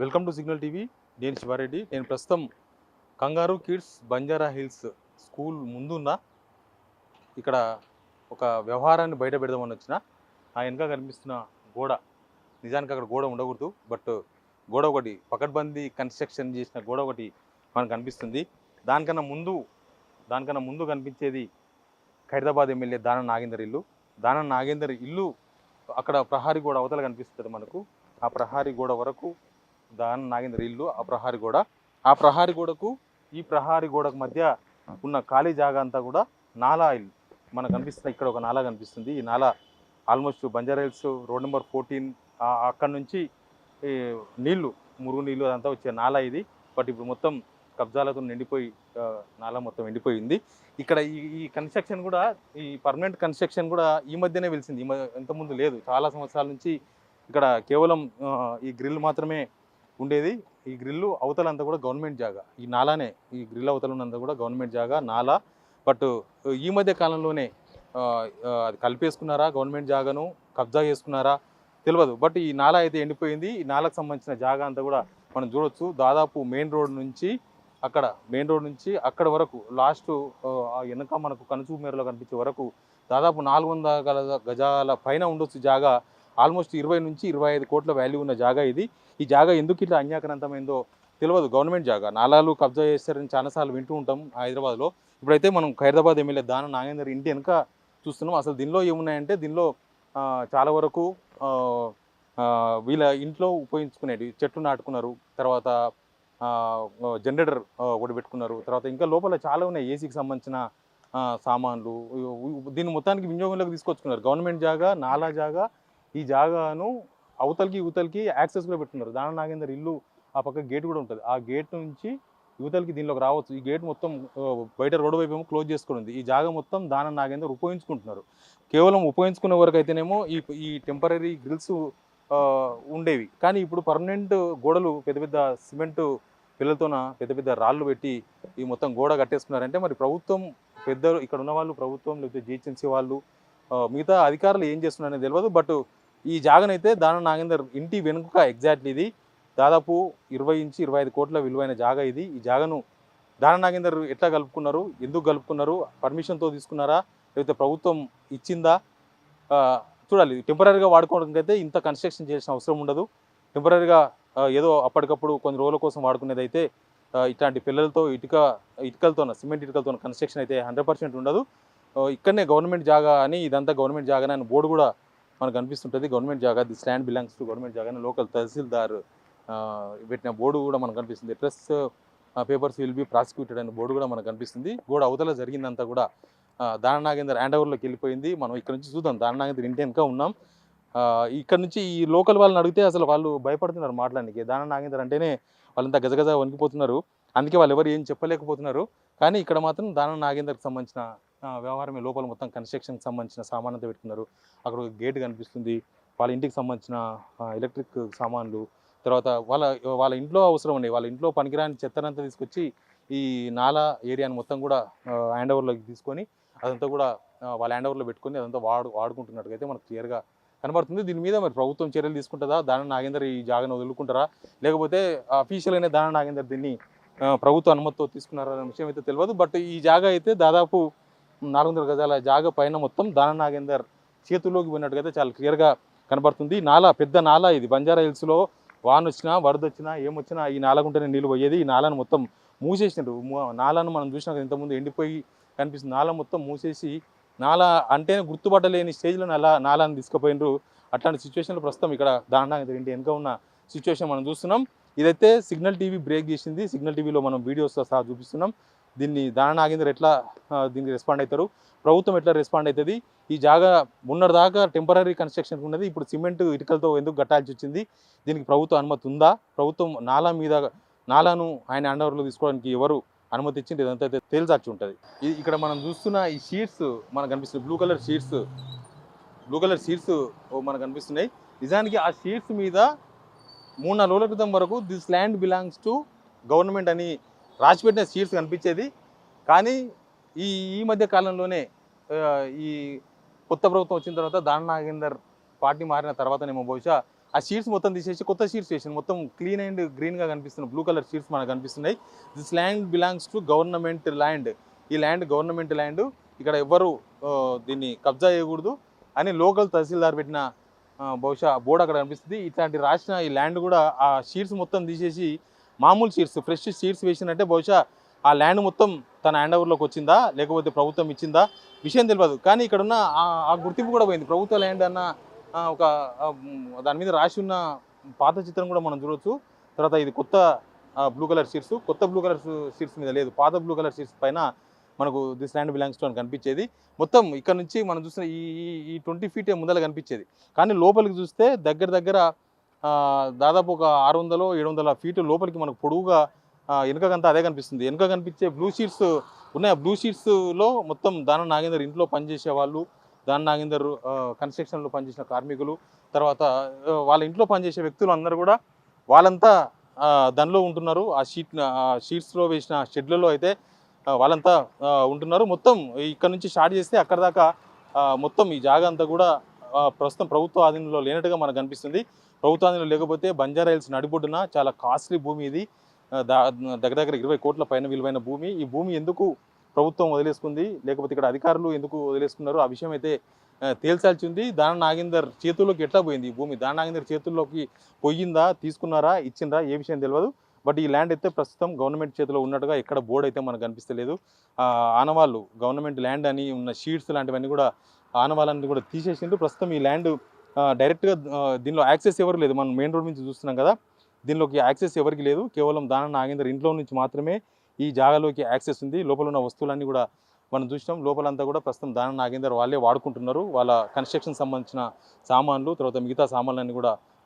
Welcome to signal TV. నేను శివారెడ్డి. నేను ప్రస్తుతం కంగారు కిడ్స్ బంజారా హిల్స్ స్కూల్ ముందున్న ఇక్కడ ఒక వ్యవహారాన్ని బయట పెడదామని వచ్చిన. ఆ వెనక కనిపిస్తున్న గోడ, నిజానికి అక్కడ గోడ ఉండకూడదు, బట్ గోడ ఒకటి పకడ్బందీ కన్స్ట్రక్షన్ చేసిన గోడ ఒకటి మనకు కనిపిస్తుంది. దానికన్నా ముందు కనిపించేది ఖైరదాబాద్ ఎమ్మెల్యే దానం నాగేందర్ ఇల్లు. దానం నాగేందర్ ఇల్లు అక్కడ ప్రహారీ గోడ అవతల కనిపిస్తుంది మనకు. ఆ ప్రహారీ గోడ వరకు దానం నాగేందర్ ఇల్లు. ఆ ప్రహారీ గోడకు ఈ ప్రహారీ గోడకు మధ్య ఉన్న ఖాళీ జాగా అంతా కూడా నాలా ఇల్లు మనకు కనిపిస్తుంది. ఇక్కడ ఒక నాలా కనిపిస్తుంది. ఈ నాలా almost Banjara hills road number 14 అక్కడ నుంచి నీళ్లు, మురుగు నీళ్ళు అదంతా వచ్చే నాలా ఇది. బట్ ఇప్పుడు మొత్తం కబ్జాలతో నిండిపోయి నాలా మొత్తం ఎండిపోయింది. ఇక్కడ ఈ కన్స్ట్రక్షన్ కూడా, ఈ పర్మనెంట్ కన్స్ట్రక్షన్ కూడా ఈ మధ్యనే వెలిసింది. ఇంతకుముందు లేదు. చాలా సంవత్సరాల నుంచి ఇక్కడ కేవలం ఈ గ్రిల్ మాత్రమే ఉండేది. ఈ గ్రిల్లు అవతలంతా కూడా గవర్నమెంట్ జాగా. ఈ నాలానే, ఈ గ్రిల్ అవతల ఉన్నంతా కూడా గవర్నమెంట్ జాగా నాలా. బట్ ఈ మధ్య కాలంలోనే అది కలిపేసుకున్నారా, గవర్నమెంట్ జాగాను కబ్జా చేసుకున్నారా తెలియదు. బట్ ఈ నాలా అయితే ఎండిపోయింది. ఈ నాలకు సంబంధించిన జాగా అంతా కూడా మనం చూడొచ్చు. దాదాపు మెయిన్ రోడ్ నుంచి అక్కడ వరకు లాస్ట్ వెనక మనకు కనుచూపు మేరలో కనిపించే వరకు దాదాపు 400 గజాల పైన ఉండొచ్చు జాగా. ఆల్మోస్ట్ 20 నుంచి 25 కోట్ల వాల్యూ ఉన్న జాగా ఇది. ఈ జాగా ఎందుకు ఇట్లా అన్యాక్రాంతమైందో తెలియదు. గవర్నమెంట్ జాగా, నాలాలు కబ్జా చేస్తారని చాలాసార్లు వింటూ ఉంటాం హైదరాబాద్లో. ఇప్పుడైతే మనం ఖైరదాబాద్ ఎమ్మెల్యే దానం నాగేందర్ ఇంటి వెనుక చూస్తున్నాం. అసలు దీనిలో ఏమున్నాయంటే, దీనిలో చాలా వరకు వీళ్ళ ఇంట్లో ఉపయోగించుకునేవి చెట్లు నాటుకున్నారు. తర్వాత జనరేటర్ ఒకటి పెట్టుకున్నారు. తర్వాత ఇంకా లోపల చాలా ఉన్నాయి, ఏసీకి సంబంధించిన సామాన్లు. దీన్ని మొత్తానికి వినియోగంలోకి తీసుకొచ్చుకున్నారు. గవర్నమెంట్ జాగా, నాలా జాగా. ఈ జాగాను అవతలకి యువతలకి యాక్సెస్ కూడా పెట్టుకున్నారు. దానం నాగేందర్ ఇల్లు ఆ పక్క గేట్ కూడా ఉంటుంది. ఆ గేట్ నుంచి యువతలకి దీనిలోకి రావచ్చు. ఈ గేట్ మొత్తం బయట రోడ్డు వైపు ఏమో క్లోజ్ చేసుకుని ఉంది. ఈ జాగా మొత్తం దానం నాగేందర్ ఉపయోగించుకుంటున్నారు. కేవలం ఉపయోగించుకునే వరకు అయితేనేమో ఈ టెంపరీ గ్రిల్స్ ఉండేవి. కానీ ఇప్పుడు పర్మనెంట్ గోడలు పెద్ద పెద్ద సిమెంటు పిల్లలతోన పెద్ద పెద్ద రాళ్ళు పెట్టి ఈ మొత్తం గోడ కట్టేసుకున్నారంటే, మరి ప్రభుత్వం పెద్దలు, ఇక్కడ ఉన్న వాళ్ళు, ప్రభుత్వం లేకపోతే జిహెచ్ఎంసీ వాళ్ళు, మిగతా అధికారులు ఏం చేస్తున్నారనేది తెలియదు. బట్ ఈ జాగనైతే దానం నాగేందర్ ఇంటి వెనుక ఎగ్జాక్ట్లీ ఇది దాదాపు 20 నుంచి 25 కోట్ల విలువైన జాగా ఇది. ఈ జాగను దానం నాగేందర్ ఎట్లా కలుపుకున్నారు, ఎందుకు కలుపుకున్నారు, పర్మిషన్తో తీసుకున్నారా, లేకపోతే ప్రభుత్వం ఇచ్చిందా చూడాలి. టెంపరీగా వాడుకోవడానికి అయితే ఇంత కన్స్ట్రక్షన్ చేసిన అవసరం ఉండదు. టెంపరీగా ఏదో అప్పటికప్పుడు కొన్ని రోజుల కోసం వాడుకునేది అయితే ఇట్లాంటి పిల్లలతో ఇటుకలతో, సిమెంట్ ఇటుకలతో కన్స్ట్రక్షన్ అయితే 100% ఉండదు. ఇక్కడనే గవర్నమెంట్ జాగా అని, ఇదంతా గవర్నమెంట్ జాగానే అని బోర్డు కూడా మనకు కనిపిస్తుంటుంది. గవర్నమెంట్ జాగా, this land belongs to government జాగానే లోకల్ తహసీల్దార్ పెట్టిన బోర్డు కూడా మనకు కనిపిస్తుంది. Plus papers will be prosecuted అనే బోర్డు కూడా మనకు కనిపిస్తుంది. గోడ అవతల జరిగిందంతా కూడా దానం నాగేందర్ హ్యాండ్ ఓవర్లోకి వెళ్ళిపోయింది. మనం ఇక్కడ నుంచి చూద్దాం. దానం నాగేందర్ ఇంటి వెనుక ఉన్నాం. ఇక్కడ నుంచి ఈ లోకల్ వాళ్ళని అడిగితే అసలు వాళ్ళు భయపడుతున్నారు మాట్లాడడానికి. దానం నాగేందర్ అంటేనే వాళ్ళంతా గజగజ వణికిపోతున్నారు. అందుకే వాళ్ళు ఎవరు ఏం చెప్పలేకపోతున్నారు. కానీ ఇక్కడ మాత్రం దానం నాగేందర్కి సంబంధించిన వ్యవహారమే. లోపల మొత్తం కన్స్ట్రక్షన్కి సంబంధించిన సామాన్ అంతా పెట్టుకున్నారు. అక్కడ ఒక గేట్ కనిపిస్తుంది. వాళ్ళ ఇంటికి సంబంధించిన ఎలక్ట్రిక్ సామాన్లు, తర్వాత వాళ్ళ ఇంట్లో అవసరం ఉన్నాయి, వాళ్ళ ఇంట్లో పనికిరాని చెత్తనంతా తీసుకొచ్చి ఈ నాలా ఏరియాని మొత్తం కూడా హ్యాండ్ ఓవర్లోకి తీసుకొని అదంతా కూడా వాళ్ళ హ్యాండ్ ఓవర్లో పెట్టుకొని అదంతా వాడుకుంటున్నట్టుగా మనకు క్లియర్గా కనబడుతుంది. దీని మీద మరి ప్రభుత్వం చర్యలు తీసుకుంటుందా, దానం నాగేందర్ ఈ జాగాను వదులుకుంటారా, లేకపోతే అఫీషియల్గానే దానం నాగేందర్ దీన్ని ప్రభుత్వ అనుమతితో తీసుకున్నారా అనే విషయం అయితే తెలియదు. బట్ ఈ జాగా అయితే దాదాపు 400 గజాల జాగా పైన మొత్తం దానం నాగేందర్ చేతుల్లోకి పోయినట్టుగా అయితే చాలా క్లియర్గా కనబడుతుంది. నాలా, పెద్ద నాలా ఇది. బంజారా హిల్స్లో వాన వచ్చినా, వరద వచ్చినా, ఏమొచ్చినా ఈ నాలకుంటేనే నీళ్ళు పోయేది. ఈ నాలను మొత్తం మూసేసినారు. నాలను మనం చూసినా ఇంతకుముందు ఎండిపోయి కనిపిస్తుంది. నాల మొత్తం మూసేసి, నాలా అంటేనే గుర్తుపట్టలేని స్టేజ్లో నాలాన్ని తీసుకుపోయినారు. అట్లాంటి సిచ్యువేషన్లో ప్రస్తుతం ఇక్కడ దానం నాగేందర్ ఇంటి వెనుక ఉన్న సిచ్యువేషన్ మనం చూస్తున్నాం. ఇదైతే సిగ్నల్ టీవీ బ్రేక్ చేసింది. సిగ్నల్ టీవీలో మనం వీడియోస్తో సహా చూపిస్తున్నాం. దీన్ని దానం నాగేందర్ ఎట్లా దీనికి రెస్పాండ్ అవుతారు, ప్రభుత్వం ఎట్లా రెస్పాండ్ అవుతుంది, ఈ జాగా ఉన్నదాకా టెంపరీ కన్స్ట్రక్షన్ ఉన్నది, ఇప్పుడు సిమెంట్ ఇటుకలతో ఎందుకు కట్టాల్సి వచ్చింది, దీనికి ప్రభుత్వ అనుమతి ఉందా, ప్రభుత్వం నాలాను ఆయన హ్యాండ్ ఓవర్లో తీసుకోవడానికి ఎవరు అనుమతి ఇచ్చింది, ఇదంతా అయితే తేల్చాల్సి ఉంటుంది. ఇక్కడ మనం చూస్తున్న ఈ షీట్స్ మనకు కనిపిస్తుంది. బ్లూ కలర్ షీట్స్ మనకు కనిపిస్తున్నాయి. నిజానికి ఆ షీట్స్ మీద 3-4 రోజుల క్రితం వరకు this land belongs to government అని రాసిపెట్టిన షీట్స్ కనిపించేది. కానీ ఈ మధ్య కాలంలోనే ఈ కొత్త ప్రభుత్వం వచ్చిన తర్వాత దానం నాగేందర్ పార్టీ మారిన తర్వాతనేమో బహుశా ఆ షీట్స్ మొత్తం తీసేసి కొత్త షీట్స్ వేసింది. మొత్తం క్లీన్ అండ్ గ్రీన్గా కనిపిస్తున్నాయి, బ్లూ కలర్ షీట్స్ మనకు కనిపిస్తున్నాయి. This land belongs to government land. ఈ ల్యాండ్ గవర్నమెంట్ ల్యాండ్, ఇక్కడ ఎవ్వరు దీన్ని కబ్జా చేయకూడదు అని లోకల్ తహసీల్దార్ పెట్టిన బహుశా బోర్డు అక్కడ కనిపిస్తుంది. ఇట్లాంటి రాసిన ఈ ల్యాండ్ కూడా ఆ షీట్స్ మొత్తం తీసేసి మామూలు షీట్స్, ఫ్రెష్ షీట్స్ వేసినట్టే బహుశా ఆ ల్యాండ్ మొత్తం తన హ్యాండ్ ఓవర్లోకి వచ్చిందా లేకపోతే ప్రభుత్వం ఇచ్చిందా విషయం తెలియదు. కానీ ఇక్కడ ఉన్న ఆ గుర్తింపు కూడా పోయింది. ప్రభుత్వ ల్యాండ్ అన్న ఒక దాని మీద రాసి ఉన్న పాత చిత్రం కూడా మనం చూడవచ్చు. తర్వాత ఇది కొత్త బ్లూ కలర్ షీట్స్, కొత్త బ్లూ కలర్ షీట్స్ మీద లేదు, పాత బ్లూ కలర్ షీట్స్ పైన మనకు దిస్ ల్యాండ్ బిలాంగ్స్ టు అని కనిపించేది. మొత్తం ఇక్కడ నుంచి మనం చూసిన ఈ ఈ 20 ఫీట్ ముందర కనిపించేది. కానీ లోపలికి చూస్తే దగ్గర దగ్గర దాదాపు ఒక 600-700 ఫీట్ లోపలికి మనకు పొడవుగా వెనుకకంతా అదే కనిపిస్తుంది. వెనుక కనిపించే బ్లూ షీట్స్ ఉన్నాయి. ఆ బ్లూ షీట్స్లో మొత్తం దానం నాగేందర్ ఇంట్లో పనిచేసే వాళ్ళు, దానం నాగేందర్ కన్స్ట్రక్షన్లో పనిచేసిన కార్మికులు, తర్వాత వాళ్ళ ఇంట్లో పనిచేసే వ్యక్తులు అందరూ కూడా వాళ్ళంతా దానిలో ఉంటున్నారు. ఆ షీట్స్లో వేసిన షెడ్లలో అయితే వాళ్ళంతా ఉంటున్నారు. మొత్తం ఇక్కడ నుంచి స్టార్ట్ చేస్తే అక్కడ దాకా మొత్తం ఈ జాగా అంతా కూడా ప్రస్తుతం ప్రభుత్వ ఆధీనంలో లేనట్టుగా మనకు కనిపిస్తుంది. ప్రభుత్వ ఆధీనంలో లేకపోతే బంజారా హిల్స్ నడిబొడ్డున చాలా కాస్ట్లీ భూమి ఇది. దగ్గర దగ్గర 20 కోట్ల పైన విలువైన భూమి. ఈ భూమి ఎందుకు ప్రభుత్వం వదిలేసుకుంది, లేకపోతే ఇక్కడ అధికారులు ఎందుకు వదిలేసుకున్నారు, ఆ విషయం అయితే తేల్చాల్సి ఉంది. దానం నాగేందర్ చేతుల్లోకి ఎట్లా పోయింది ఈ భూమి, దానం నాగేందర్ చేతుల్లోకి పోయిందా, తీసుకున్నారా, ఇచ్చిందా, ఏ విషయం తెలియదు. బట్ ఈ ల్యాండ్ అయితే ప్రస్తుతం గవర్నమెంట్ చేతిలో ఉన్నట్టుగా ఎక్కడ బోర్డు అయితే మనకు కనిపిస్తలేదు. ఆనవాళ్ళు గవర్నమెంట్ ల్యాండ్ అని ఉన్న షీట్స్ లాంటివన్నీ కూడా ఆనవాళ్ళని కూడా తీసేసిండ్రు. ప్రస్తుతం ఈ ల్యాండ్ డైరెక్ట్గా దీనిలో యాక్సెస్ ఎవరు లేదు. మనం మెయిన్ రోడ్ నుంచి చూస్తున్నాం కదా, దీనిలోకి యాక్సెస్ ఎవరికి లేదు. కేవలం దానం నాగేందర్ ఇంట్లో నుంచి మాత్రమే ఈ జాగాలోకి యాక్సెస్ ఉంది. లోపల ఉన్న వస్తువులన్నీ కూడా మనం చూసినాం. లోపలంతా కూడా ప్రస్తుతం దానం నాగేందర్ వాళ్ళే వాడుకుంటున్నారు. వాళ్ళ కన్స్ట్రక్షన్ సంబంధించిన సామాన్లు, తర్వాత మిగతా సామాన్లన్నీ కూడా